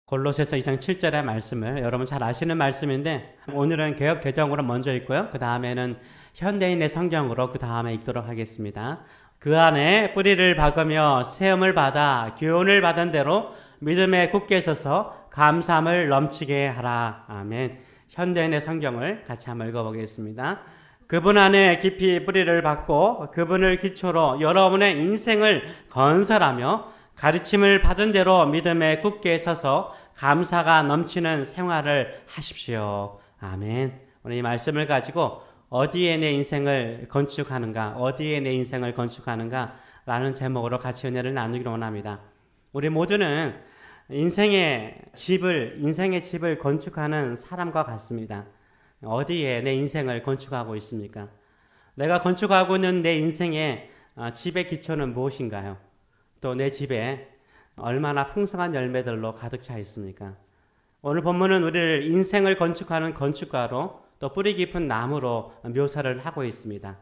골로새서 2장 7절의 말씀을 여러분 잘 아시는 말씀인데 오늘은 개역 개정으로 먼저 읽고요. 그 다음에는 현대인의 성경으로 그 다음에 읽도록 하겠습니다. 그 안에 뿌리를 박으며 세움을 받아 교훈을 받은 대로 믿음에 굳게 서서 감사함을 넘치게 하라. 아멘. 현대인의 성경을 같이 한번 읽어보겠습니다. 그분 안에 깊이 뿌리를 박고 그분을 기초로 여러분의 인생을 건설하며 가르침을 받은 대로 믿음에 굳게 서서 감사가 넘치는 생활을 하십시오. 아멘. 오늘 이 말씀을 가지고 어디에 내 인생을 건축하는가, 어디에 내 인생을 건축하는가 라는 제목으로 같이 은혜를 나누기를 원합니다. 우리 모두는 인생의 집을 건축하는 사람과 같습니다. 어디에 내 인생을 건축하고 있습니까? 내가 건축하고 있는 내 인생의 집의 기초는 무엇인가요? 또 내 집에 얼마나 풍성한 열매들로 가득 차 있습니까? 오늘 본문은 우리를 인생을 건축하는 건축가로 또 뿌리 깊은 나무로 묘사를 하고 있습니다.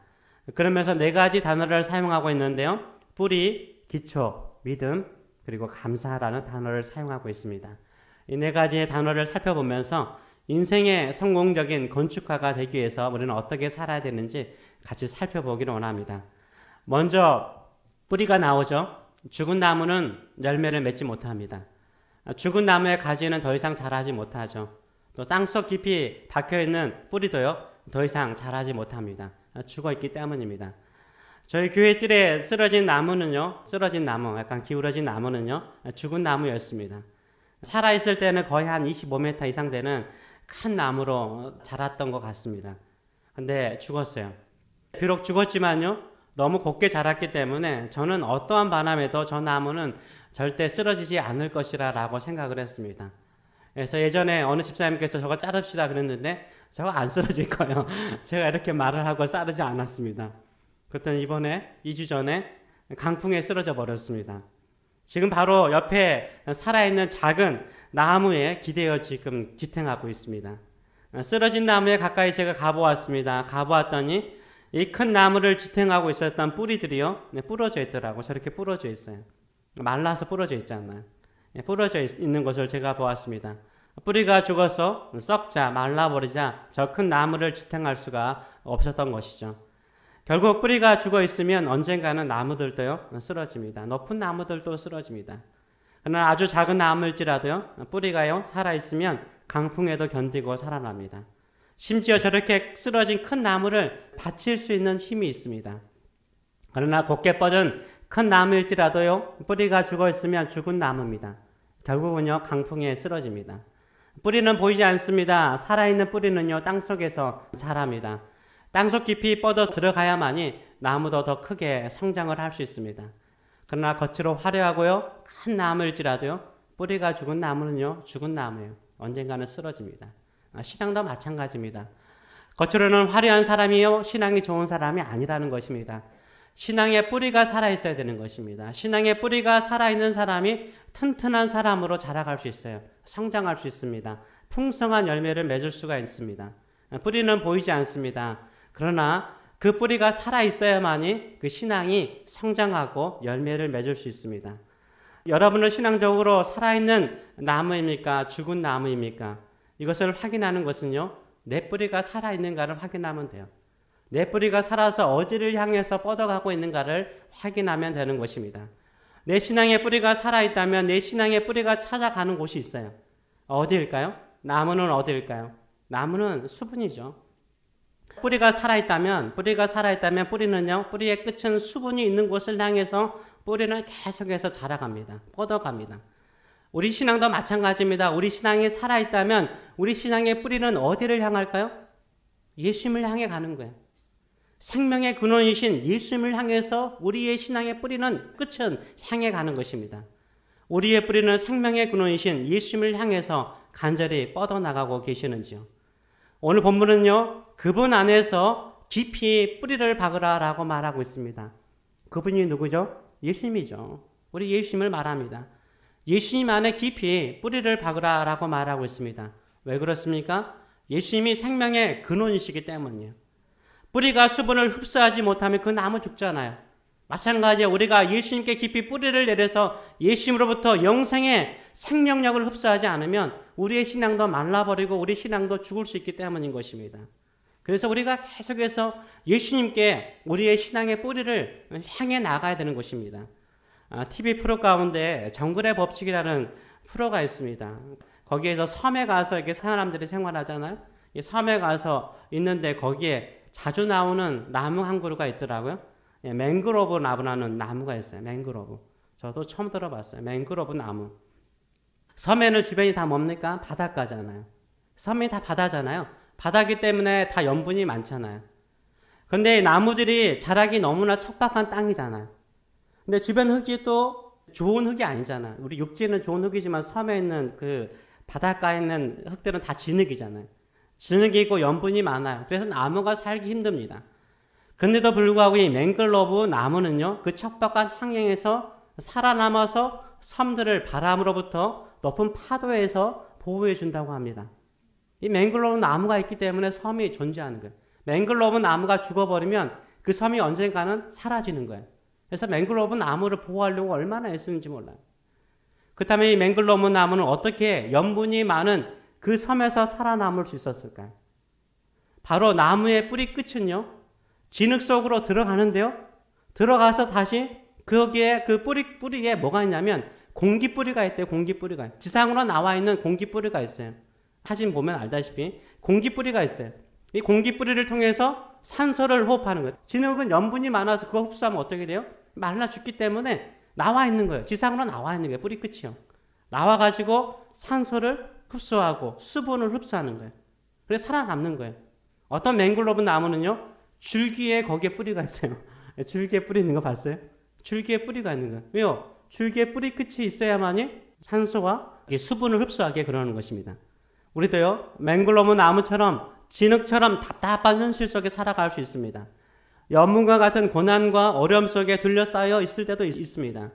그러면서 네 가지 단어를 사용하고 있는데요. 뿌리, 기초, 믿음, 그리고 감사라는 단어를 사용하고 있습니다. 이 네 가지의 단어를 살펴보면서 인생의 성공적인 건축가가 되기 위해서 우리는 어떻게 살아야 되는지 같이 살펴보기를 원합니다. 먼저 뿌리가 나오죠. 죽은 나무는 열매를 맺지 못합니다. 죽은 나무의 가지는 더 이상 자라지 못하죠. 또 땅속 깊이 박혀있는 뿌리도요, 더 이상 자라지 못합니다. 죽어있기 때문입니다. 저희 교회 뜰에 쓰러진 나무, 약간 기울어진 나무는요, 죽은 나무였습니다. 살아있을 때는 거의 한 25m 이상 되는 큰 나무로 자랐던 것 같습니다. 근데 죽었어요. 비록 죽었지만요, 너무 곱게 자랐기 때문에 저는 어떠한 바람에도 저 나무는 절대 쓰러지지 않을 것이라 라고 생각을 했습니다. 그래서 예전에 어느 집사님께서 저거 자릅시다 그랬는데 저거 안 쓰러질 거예요. 제가 이렇게 말을 하고 자르지 않았습니다. 그랬더니 이번에 2주 전에 강풍에 쓰러져 버렸습니다. 지금 바로 옆에 살아있는 작은 나무에 기대어 지금 지탱하고 있습니다. 쓰러진 나무에 가까이 제가 가보았습니다. 가보았더니 이 큰 나무를 지탱하고 있었던 뿌리들이요, 부러져 있더라고. 저렇게 부러져 있어요. 말라서 부러져 있잖아요. 부러져 있는 것을 제가 보았습니다. 뿌리가 죽어서 썩자 말라버리자 저 큰 나무를 지탱할 수가 없었던 것이죠. 결국 뿌리가 죽어 있으면 언젠가는 나무들도요, 쓰러집니다. 높은 나무들도 쓰러집니다. 그러나 아주 작은 나무일지라도요, 뿌리가요, 살아있으면 강풍에도 견디고 살아납니다. 심지어 저렇게 쓰러진 큰 나무를 받칠 수 있는 힘이 있습니다. 그러나 곱게 뻗은 큰 나무일지라도요, 뿌리가 죽어 있으면 죽은 나무입니다. 결국은요, 강풍에 쓰러집니다. 뿌리는 보이지 않습니다. 살아있는 뿌리는요, 땅속에서 자랍니다. 땅속 깊이 뻗어 들어가야만이 나무도 더 크게 성장을 할 수 있습니다. 그러나 겉으로 화려하고요, 큰 나무일지라도요, 뿌리가 죽은 나무는요, 죽은 나무예요. 언젠가는 쓰러집니다. 신앙도 마찬가지입니다. 겉으로는 화려한 사람이요, 신앙이 좋은 사람이 아니라는 것입니다. 신앙의 뿌리가 살아있어야 되는 것입니다. 신앙의 뿌리가 살아있는 사람이 튼튼한 사람으로 자라갈 수 있어요. 성장할 수 있습니다. 풍성한 열매를 맺을 수가 있습니다. 뿌리는 보이지 않습니다. 그러나 그 뿌리가 살아있어야만이 그 신앙이 성장하고 열매를 맺을 수 있습니다. 여러분은 신앙적으로 살아있는 나무입니까? 죽은 나무입니까? 이것을 확인하는 것은요, 내 뿌리가 살아있는가를 확인하면 돼요. 내 뿌리가 살아서 어디를 향해서 뻗어가고 있는가를 확인하면 되는 것입니다. 내 신앙의 뿌리가 살아있다면 내 신앙의 뿌리가 찾아가는 곳이 있어요. 어디일까요? 나무는 어디일까요? 나무는 수분이죠. 뿌리가 살아있다면 뿌리는요, 뿌리의 끝은 수분이 있는 곳을 향해서 뿌리는 계속해서 자라갑니다. 뻗어갑니다. 우리 신앙도 마찬가지입니다. 우리 신앙이 살아있다면 우리 신앙의 뿌리는 어디를 향할까요? 예수님을 향해 가는 거예요. 생명의 근원이신 예수님을 향해서 우리의 신앙의 뿌리는 끝은 향해 가는 것입니다. 우리의 뿌리는 생명의 근원이신 예수님을 향해서 간절히 뻗어나가고 계시는지요. 오늘 본문은요, 그분 안에서 깊이 뿌리를 박으라 라고 말하고 있습니다. 그분이 누구죠? 예수님이죠. 우리 예수님을 말합니다. 예수님 안에 깊이 뿌리를 박으라 라고 말하고 있습니다. 왜 그렇습니까? 예수님이 생명의 근원이시기 때문이에요. 뿌리가 수분을 흡수하지 못하면 그 나무 죽잖아요. 마찬가지에 우리가 예수님께 깊이 뿌리를 내려서 예수님으로부터 영생의 생명력을 흡수하지 않으면 우리의 신앙도 말라버리고 우리 신앙도 죽을 수 있기 때문인 것입니다. 그래서 우리가 계속해서 예수님께 우리의 신앙의 뿌리를 향해 나가야 되는 것입니다. TV 프로 가운데 정글의 법칙이라는 프로가 있습니다. 거기에서 섬에 가서 이렇게 사람들이 생활하잖아요. 이 섬에 가서 있는데 거기에 자주 나오는 나무 한 그루가 있더라고요. 맹그로브 나무라는 나무가 있어요. 맹그로브. 저도 처음 들어봤어요. 맹그로브 나무. 섬에는 주변이 다 뭡니까? 바닷가잖아요. 섬이 다 바다잖아요. 바다기 때문에 다 염분이 많잖아요. 그런데 나무들이 자라기 너무나 척박한 땅이잖아요. 근데 주변 흙이 또 좋은 흙이 아니잖아요. 우리 육지는 좋은 흙이지만 섬에 있는 그 바닷가에 있는 흙들은 다 진흙이잖아요. 진흙이고 염분이 많아요. 그래서 나무가 살기 힘듭니다. 그런데도 불구하고 이 맹글로브 나무는요, 그 척박한 환경에서 살아남아서 섬들을 바람으로부터 높은 파도에서 보호해 준다고 합니다. 이 맹글로브 나무가 있기 때문에 섬이 존재하는 거예요. 맹글로브 나무가 죽어버리면 그 섬이 언젠가는 사라지는 거예요. 그래서 맹글로브 나무를 보호하려고 얼마나 애쓰는지 몰라요. 그렇다면 이 맹글로브 나무는 어떻게 염분이 많은 그 섬에서 살아남을 수 있었을까요? 바로 나무의 뿌리 끝은요, 진흙 속으로 들어가는데요, 들어가서 다시 거기에 그 뿌리에 뭐가 있냐면 공기뿌리가 있대요. 공기뿌리가. 지상으로 나와 있는 공기뿌리가 있어요. 사진 보면 알다시피 공기뿌리가 있어요. 이 공기뿌리를 통해서 산소를 호흡하는 거예요. 진흙은 염분이 많아서 그거 흡수하면 어떻게 돼요? 말라 죽기 때문에 나와 있는 거예요. 지상으로 나와 있는 거예요. 뿌리 끝이요. 나와가지고 산소를 흡수하고 수분을 흡수하는 거예요. 그래서 살아남는 거예요. 어떤 맹글로브 나무는요, 줄기에 거기에 뿌리가 있어요. 줄기에 뿌리 있는 거 봤어요? 줄기에 뿌리가 있는 거예요. 왜요? 줄기에 뿌리 끝이 있어야만이 산소와 수분을 흡수하게 그러는 것입니다. 우리도요, 맹글로브 나무처럼 진흙처럼 답답한 현실 속에 살아갈 수 있습니다. 염분과 같은 고난과 어려움 속에 둘러싸여 있을 때도 있습니다.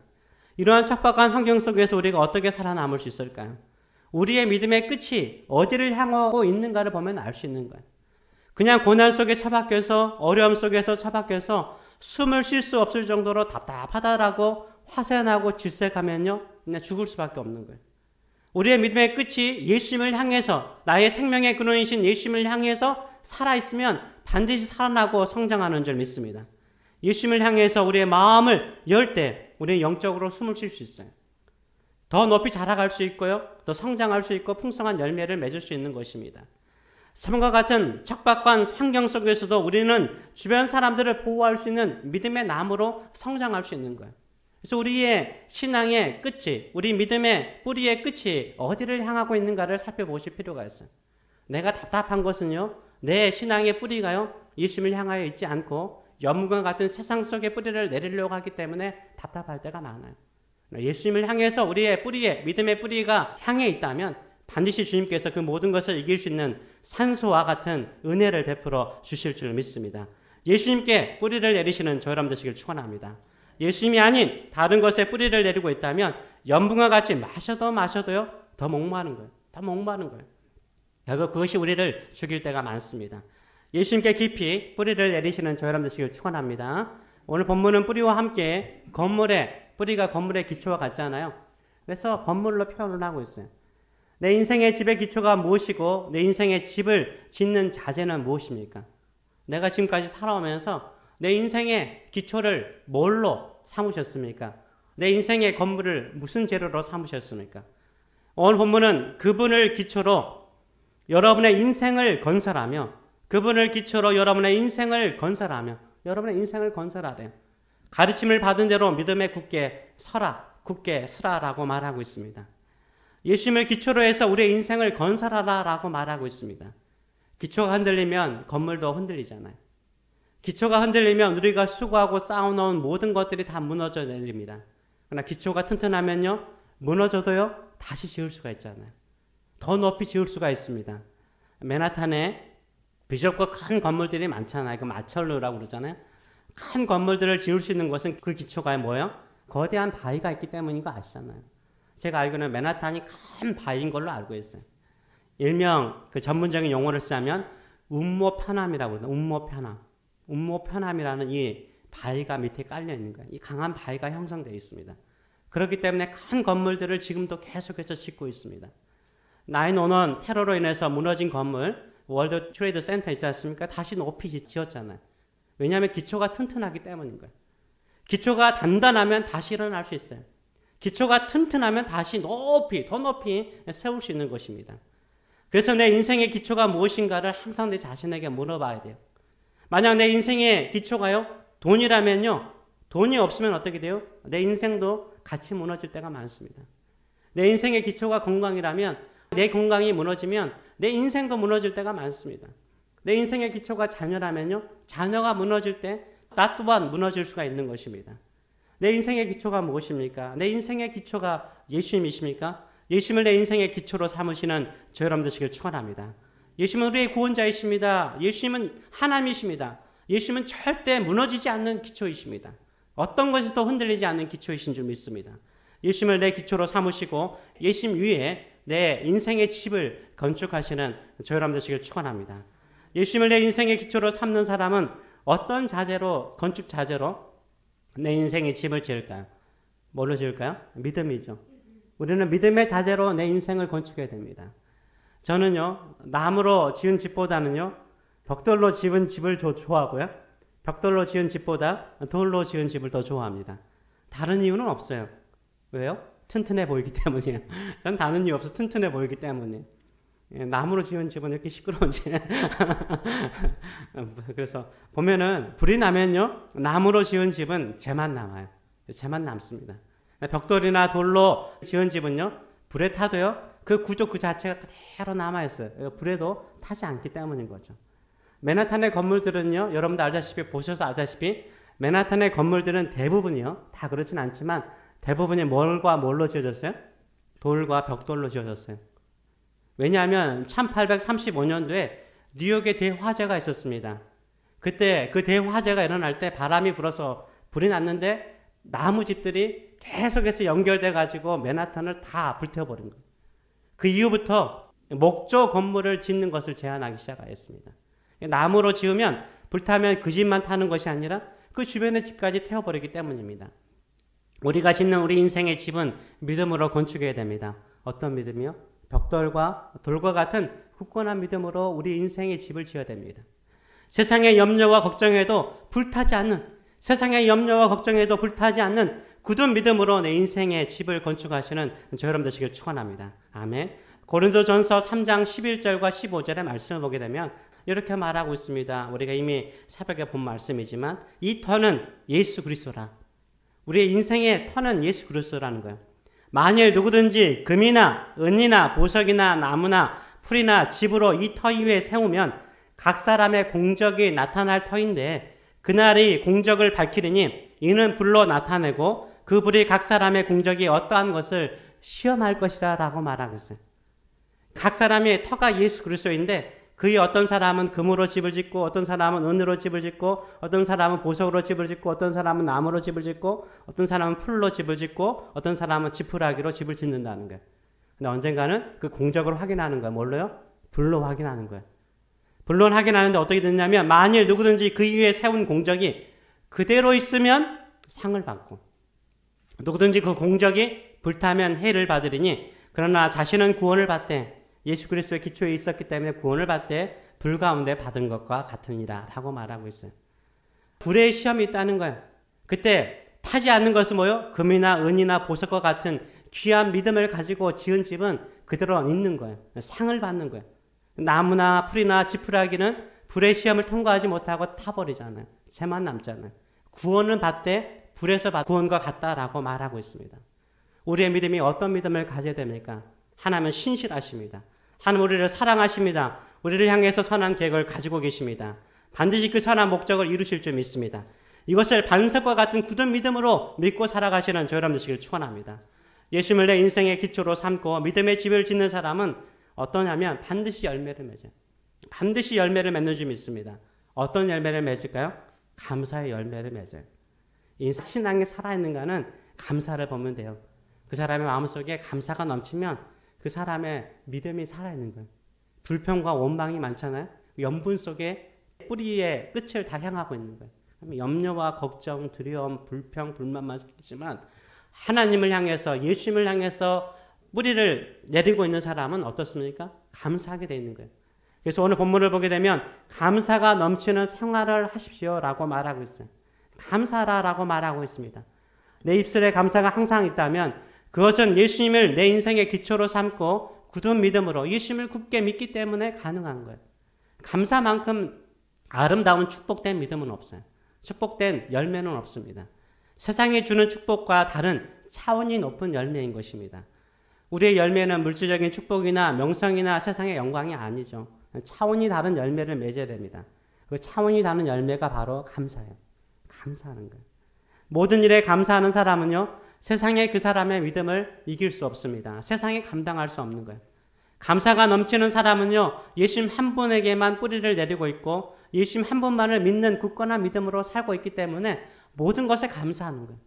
이러한 척박한 환경 속에서 우리가 어떻게 살아남을 수 있을까요? 우리의 믿음의 끝이 어디를 향하고 있는가를 보면 알 수 있는 거예요. 그냥 고난 속에 처박혀서 어려움 속에서 처박혀서 숨을 쉴 수 없을 정도로 답답하다라고 화생하고 질색하면요, 그냥 죽을 수밖에 없는 거예요. 우리의 믿음의 끝이 예수님을 향해서, 나의 생명의 근원이신 예수님을 향해서 살아있으면 반드시 살아나고 성장하는 줄 믿습니다. 예수님을 향해서 우리의 마음을 열 때 우리는 영적으로 숨을 쉴 수 있어요. 더 높이 자라갈 수 있고요, 더 성장할 수 있고 풍성한 열매를 맺을 수 있는 것입니다. 섬과 같은 척박한 환경 속에서도 우리는 주변 사람들을 보호할 수 있는 믿음의 나무로 성장할 수 있는 거예요. 그래서 우리의 신앙의 끝이, 우리 믿음의 뿌리의 끝이 어디를 향하고 있는가를 살펴보실 필요가 있어요. 내가 답답한 것은요, 내 신앙의 뿌리가요, 예수님을 향하여 있지 않고 염분과 같은 세상 속의 뿌리를 내리려고 하기 때문에 답답할 때가 많아요. 예수님을 향해서 우리의 뿌리에, 믿음의 뿌리가 향해 있다면 반드시 주님께서 그 모든 것을 이길 수 있는 산소와 같은 은혜를 베풀어 주실 줄 믿습니다. 예수님께 뿌리를 내리시는 저 여러분 되시길 축원합니다. 예수님이 아닌 다른 것에 뿌리를 내리고 있다면 염분과 같이 마셔도요 더 목마른 거예요. 더 목마른 거예요. 결국 그것이 우리를 죽일 때가 많습니다. 예수님께 깊이 뿌리를 내리시는 저 여러분 되시길 축원합니다. 오늘 본문은 뿌리와 함께 뿌리가 건물의 기초와 같잖아요. 그래서 건물로 표현을 하고 있어요. 내 인생의 집의 기초가 무엇이고 내 인생의 집을 짓는 자재는 무엇입니까? 내가 지금까지 살아오면서 내 인생의 기초를 뭘로 삼으셨습니까? 내 인생의 건물을 무슨 재료로 삼으셨습니까? 오늘 본문은 그분을 기초로 여러분의 인생을 건설하며, 그분을 기초로 여러분의 인생을 건설하며, 여러분의 인생을 건설하래요. 가르침을 받은 대로 믿음에 굳게 서라라고 말하고 있습니다. 예수님을 기초로 해서 우리의 인생을 건설하라라고 말하고 있습니다. 기초가 흔들리면 건물도 흔들리잖아요. 기초가 흔들리면 우리가 수고하고 쌓아놓은 모든 것들이 다 무너져 내립니다. 그러나 기초가 튼튼하면요, 무너져도요 다시 지을 수가 있잖아요. 더 높이 지을 수가 있습니다. 맨하탄에 비좁고 큰 건물들이 많잖아요. 그 마철루라고 그러잖아요. 큰 건물들을 지을 수 있는 것은 그 기초가 뭐예요? 거대한 바위가 있기 때문인 거 아시잖아요. 제가 알기로는 맨하탄이 큰 바위인 걸로 알고 있어요. 일명 그 전문적인 용어를 쓰자면 운모편함이라고 그러죠. 운모편함이라는 이 바위가 밑에 깔려 있는 거예요. 이 강한 바위가 형성되어 있습니다. 그렇기 때문에 큰 건물들을 지금도 계속해서 짓고 있습니다. 9/11 테러로 인해서 무너진 건물, 월드 트레이드 센터 있지 않습니까? 다시 높이 지었잖아요. 왜냐하면 기초가 튼튼하기 때문인 거예요. 기초가 단단하면 다시 일어날 수 있어요. 기초가 튼튼하면 다시 높이, 더 높이 세울 수 있는 것입니다. 그래서 내 인생의 기초가 무엇인가를 항상 내 자신에게 물어봐야 돼요. 만약 내 인생의 기초가요, 돈이라면요, 돈이 없으면 어떻게 돼요? 내 인생도 같이 무너질 때가 많습니다. 내 인생의 기초가 건강이라면, 내 건강이 무너지면 내 인생도 무너질 때가 많습니다. 내 인생의 기초가 자녀라면요, 자녀가 무너질 때 나 또한 무너질 수가 있는 것입니다. 내 인생의 기초가 무엇입니까? 내 인생의 기초가 예수님이십니까? 예수님을 내 인생의 기초로 삼으시는 저 여러분 되시길 축원합니다. 예수님은 우리의 구원자이십니다. 예수님은 하나님이십니다. 예수님은 절대 무너지지 않는 기초이십니다. 어떤 것에서도 흔들리지 않는 기초이신 줄 믿습니다. 예수님을 내 기초로 삼으시고 예수님 위에 내 인생의 집을 건축하시는 저 여러분 되시길 축원합니다. 예수님을 내 인생의 기초로 삼는 사람은 어떤 자재로, 건축 자재로 내 인생의 집을 지을까요? 뭘로 지을까요? 믿음이죠. 우리는 믿음의 자재로 내 인생을 건축해야 됩니다. 저는요, 나무로 지은 집보다는요, 벽돌로 지은 집을 좋아하고요. 벽돌로 지은 집보다 돌로 지은 집을 더 좋아합니다. 다른 이유는 없어요. 왜요? 튼튼해 보이기 때문이에요. 전 다른 이유 없어. 튼튼해 보이기 때문에. 나무로 지은 집은 이렇게 시끄러운지. 그래서 보면은 불이 나면요, 나무로 지은 집은 재만 남아요. 재만 남습니다. 벽돌이나 돌로 지은 집은요, 불에 타도요, 그 구조 그 자체가 그대로 남아있어요. 불에도 타지 않기 때문인 거죠. 맨하탄의 건물들은요, 여러분들 알다시피, 보셔서 알다시피, 맨하탄의 건물들은 대부분이요, 다 그렇진 않지만, 대부분이 뭘과 뭘로 지어졌어요? 돌과 벽돌로 지어졌어요. 왜냐하면 1835년도에 뉴욕에 대화재가 있었습니다. 그때 그 대화재가 일어날 때 바람이 불어서 불이 났는데 나무집들이 계속해서 연결돼 가지고 맨하탄을 다 불태워버린 거예요. 그 이후부터 목조 건물을 짓는 것을 제한하기 시작하였습니다. 나무로 지으면 불타면 그 집만 타는 것이 아니라 그 주변의 집까지 태워버리기 때문입니다. 우리가 짓는 우리 인생의 집은 믿음으로 건축해야 됩니다. 어떤 믿음이요? 벽돌과 돌과 같은 굳건한 믿음으로 우리 인생의 집을 지어야 됩니다. 세상의 염려와 걱정에도 불타지 않는, 세상의 염려와 걱정에도 불타지 않는 굳은 믿음으로 내 인생의 집을 건축하시는 저 여러분 되시길 축원합니다. 아멘. 고린도전서 3장 11절과 15절의 말씀을 보게 되면 이렇게 말하고 있습니다. 우리가 이미 새벽에 본 말씀이지만 이 터는 예수 그리스도라. 우리의 인생의 터는 예수 그리스도라는 거예요. 만일 누구든지 금이나 은이나 보석이나 나무나 풀이나 집으로 이 터 위에 세우면 각 사람의 공적이 나타날 터인데 그날이 공적을 밝히리니 이는 불로 나타내고 그 불이 각 사람의 공적이 어떠한 것을 시험할 것이라 라고 말하고 있어요. 각 사람의 터가 예수 그리스도인데 그의 어떤 사람은 금으로 집을 짓고 어떤 사람은 은으로 집을 짓고 어떤 사람은 보석으로 집을 짓고 어떤 사람은 나무로 집을 짓고 어떤 사람은 풀로 집을 짓고 어떤 사람은 지푸라기로 집을 짓는다는 거예요. 근데 언젠가는 그 공적을 확인하는 거예요. 뭘로요? 불로 확인하는 거예요. 불로 확인하는데 어떻게 됐냐면 만일 누구든지 그 위에 세운 공적이 그대로 있으면 상을 받고 누구든지 그 공적이 불타면 해를 받으리니 그러나 자신은 구원을 받되 예수 그리스도의 기초에 있었기 때문에 구원을 받되 불 가운데 받은 것과 같으니라 라고 말하고 있어요. 불의 시험이 있다는 거예요. 그때 타지 않는 것은 뭐예요? 금이나 은이나 보석과 같은 귀한 믿음을 가지고 지은 집은 그대로 있는 거예요. 상을 받는 거예요. 나무나 풀이나 지푸라기는 불의 시험을 통과하지 못하고 타버리잖아요. 재만 남잖아요. 구원을 받되 불에서 받은 구원과 같다라고 말하고 있습니다. 우리의 믿음이 어떤 믿음을 가져야 됩니까? 하나님은 신실하십니다. 하나님 우리를 사랑하십니다. 우리를 향해서 선한 계획을 가지고 계십니다. 반드시 그 선한 목적을 이루실 줄 믿습니다. 이것을 반석과 같은 굳은 믿음으로 믿고 살아가시는 저 여러분 되시길 축원합니다. 예수님을 내 인생의 기초로 삼고 믿음의 집을 짓는 사람은 어떠냐면 반드시 열매를 맺어요. 반드시 열매를 맺는 줄 믿습니다. 어떤 열매를 맺을까요? 감사의 열매를 맺어요. 신앙이 살아있는가는 감사를 보면 돼요. 그 사람의 마음속에 감사가 넘치면 그 사람의 믿음이 살아있는 거예요. 불평과 원망이 많잖아요. 연분 속에 뿌리의 끝을 다 향하고 있는 거예요. 염려와 걱정, 두려움, 불평, 불만만 생기지만 하나님을 향해서 예수님을 향해서 뿌리를 내리고 있는 사람은 어떻습니까? 감사하게 되어 있는 거예요. 그래서 오늘 본문을 보게 되면 감사가 넘치는 생활을 하십시오라고 말하고 있어요. 감사라라고 말하고 있습니다. 내 입술에 감사가 항상 있다면 그것은 예수님을 내 인생의 기초로 삼고 굳은 믿음으로 예수님을 굳게 믿기 때문에 가능한 거예요. 감사만큼 아름다운 축복된 믿음은 없어요. 축복된 열매는 없습니다. 세상이 주는 축복과 다른 차원이 높은 열매인 것입니다. 우리의 열매는 물질적인 축복이나 명성이나 세상의 영광이 아니죠. 차원이 다른 열매를 맺어야 됩니다. 그 차원이 다른 열매가 바로 감사예요. 감사하는 거예요. 모든 일에 감사하는 사람은요, 세상의 그 사람의 믿음을 이길 수 없습니다. 세상에 감당할 수 없는 거예요. 감사가 넘치는 사람은요, 예수님 한 분에게만 뿌리를 내리고 있고 예수님 한 분만을 믿는 굳건한 믿음으로 살고 있기 때문에 모든 것에 감사하는 거예요.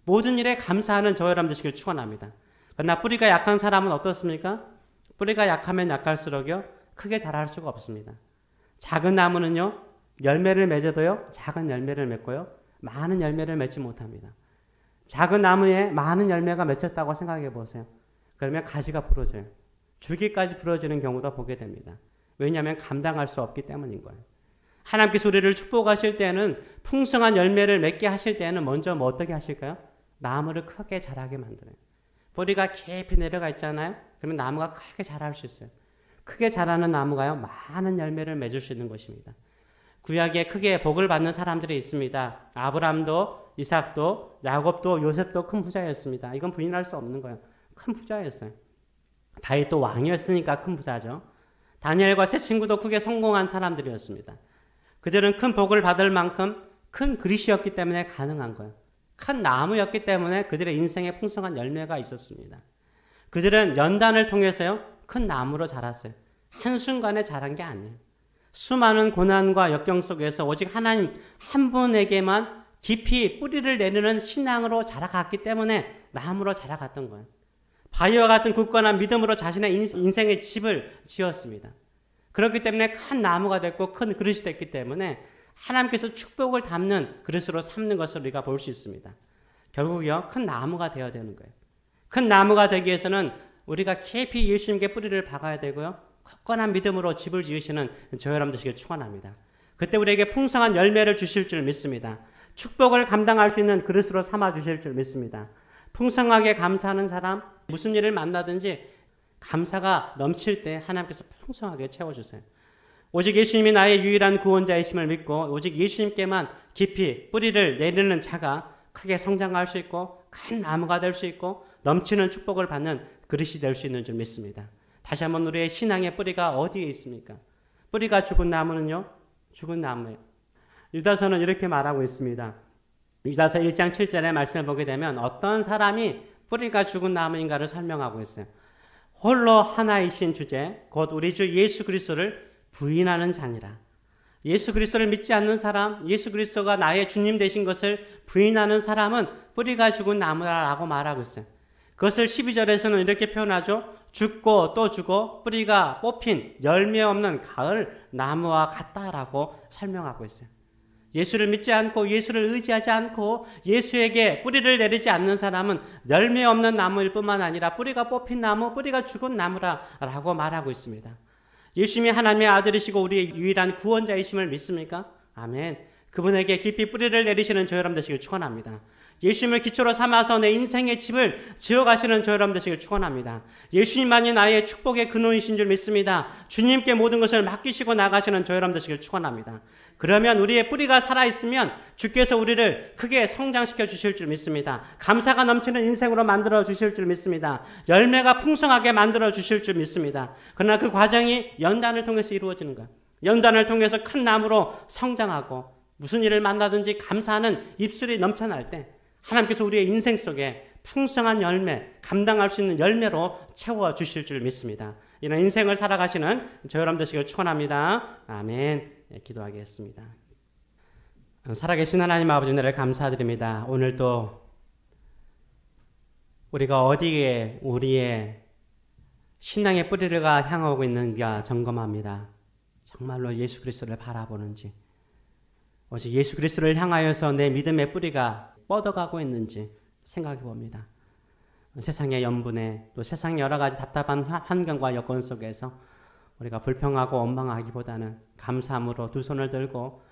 모든 일에 감사하는 저와 여러분 되시길 축원합니다. 그러나 뿌리가 약한 사람은 어떻습니까? 뿌리가 약하면 약할수록요, 크게 자랄 수가 없습니다. 작은 나무는요, 열매를 맺어도요, 작은 열매를 맺고요, 많은 열매를 맺지 못합니다. 작은 나무에 많은 열매가 맺혔다고 생각해 보세요. 그러면 가지가 부러져요. 줄기까지 부러지는 경우도 보게 됩니다. 왜냐하면 감당할 수 없기 때문인 거예요. 하나님께서 우리를 축복하실 때는 풍성한 열매를 맺게 하실 때는 먼저 뭐 어떻게 하실까요? 나무를 크게 자라게 만들어요. 뿌리가 깊이 내려가 있잖아요. 그러면 나무가 크게 자랄 수 있어요. 크게 자라는 나무가요, 많은 열매를 맺을 수 있는 것입니다. 구약에 크게 복을 받는 사람들이 있습니다. 아브람도, 이삭도, 야곱도, 요셉도 큰 부자였습니다. 이건 부인할 수 없는 거예요. 큰 부자였어요. 다윗도 왕이었으니까 큰 부자죠. 다니엘과 세 친구도 크게 성공한 사람들이었습니다. 그들은 큰 복을 받을 만큼 큰 그릇이었기 때문에 가능한 거예요. 큰 나무였기 때문에 그들의 인생에 풍성한 열매가 있었습니다. 그들은 연단을 통해서요, 큰 나무로 자랐어요. 한순간에 자란 게 아니에요. 수많은 고난과 역경 속에서 오직 하나님 한 분에게만 깊이 뿌리를 내리는 신앙으로 자라갔기 때문에 나무로 자라갔던 거예요. 바위와 같은 굳건한 믿음으로 자신의 인생의 집을 지었습니다. 그렇기 때문에 큰 나무가 됐고 큰 그릇이 됐기 때문에 하나님께서 축복을 담는 그릇으로 삼는 것을 우리가 볼 수 있습니다. 결국요, 큰 나무가 되어야 되는 거예요. 큰 나무가 되기 위해서는 우리가 깊이 예수님께 뿌리를 박아야 되고요, 굳건한 믿음으로 집을 지으시는 저 여러분 되시길 축원합니다. 그때 우리에게 풍성한 열매를 주실 줄 믿습니다. 축복을 감당할 수 있는 그릇으로 삼아 주실 줄 믿습니다. 풍성하게 감사하는 사람, 무슨 일을 만나든지 감사가 넘칠 때 하나님께서 풍성하게 채워주세요. 오직 예수님이 나의 유일한 구원자이심을 믿고 오직 예수님께만 깊이 뿌리를 내리는 자가 크게 성장할 수 있고 큰 나무가 될 수 있고 넘치는 축복을 받는 그릇이 될 수 있는 줄 믿습니다. 다시 한번 우리의 신앙의 뿌리가 어디에 있습니까? 뿌리가 죽은 나무는요, 죽은 나무예요. 유다서는 이렇게 말하고 있습니다. 유다서 1장 7절의 말씀을 보게 되면 어떤 사람이 뿌리가 죽은 나무인가를 설명하고 있어요. 홀로 하나이신 주제, 곧 우리 주 예수 그리스도를 부인하는 자니라. 예수 그리스도를 믿지 않는 사람, 예수 그리스도가 나의 주님 되신 것을 부인하는 사람은 뿌리가 죽은 나무라고 말하고 있어요. 그것을 12절에서는 이렇게 표현하죠. 죽고 또 죽어 뿌리가 뽑힌 열매 없는 가을 나무와 같다라고 설명하고 있어요. 예수를 믿지 않고 예수를 의지하지 않고 예수에게 뿌리를 내리지 않는 사람은 열매 없는 나무일 뿐만 아니라 뿌리가 뽑힌 나무, 뿌리가 죽은 나무라고 말하고 있습니다. 예수님이 하나님의 아들이시고 우리의 유일한 구원자이심을 믿습니까? 아멘. 그분에게 깊이 뿌리를 내리시는 저 여러분 되시길 축원합니다. 예수님을 기초로 삼아서 내 인생의 집을 지어가시는 저 여러분 되시길 축원합니다. 예수님만이 나의 축복의 근원이신 줄 믿습니다. 주님께 모든 것을 맡기시고 나가시는 저 여러분 되시길 축원합니다. 그러면 우리의 뿌리가 살아있으면 주께서 우리를 크게 성장시켜 주실 줄 믿습니다. 감사가 넘치는 인생으로 만들어 주실 줄 믿습니다. 열매가 풍성하게 만들어 주실 줄 믿습니다. 그러나 그 과정이 연단을 통해서 이루어지는 거예요. 연단을 통해서 큰 나무로 성장하고 무슨 일을 만나든지 감사하는 입술이 넘쳐날 때 하나님께서 우리의 인생 속에 풍성한 열매, 감당할 수 있는 열매로 채워주실 줄 믿습니다. 이런 인생을 살아가시는 저 여러분 되시길 축원합니다. 아멘. 네, 기도하겠습니다. 살아계신 하나님 아버지 은혜를 감사드립니다. 오늘도 우리가 어디에 우리의 신앙의 뿌리가 향하고 있는가 점검합니다. 정말로 예수 그리스도를 바라보는지, 오직 예수 그리스도를 향하여서 내 믿음의 뿌리가 뻗어가고 있는지 생각해 봅니다. 세상의 염분에 또 세상 여러 가지 답답한 환경과 여건 속에서 우리가 불평하고 원망하기보다는 감사함으로 두 손을 들고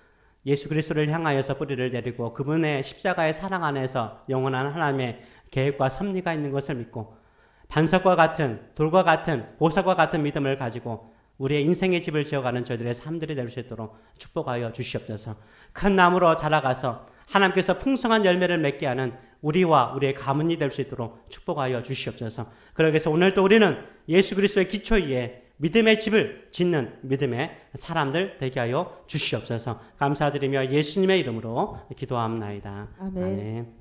예수 그리스도를 향하여서 뿌리를 내리고 그분의 십자가의 사랑 안에서 영원한 하나님의 계획과 섭리가 있는 것을 믿고 반석과 같은 돌과 같은 보석과 같은 믿음을 가지고 우리의 인생의 집을 지어가는 저희들의 삶들이 될 수 있도록 축복하여 주시옵소서. 큰 나무로 자라가서 하나님께서 풍성한 열매를 맺게 하는 우리와 우리의 가문이 될 수 있도록 축복하여 주시옵소서. 그러기 위해서 오늘도 우리는 예수 그리스도의 기초 위에 믿음의 집을 짓는 믿음의 사람들 되게 하여 주시옵소서. 감사드리며 예수님의 이름으로 기도합나이다. 아멘. 아멘.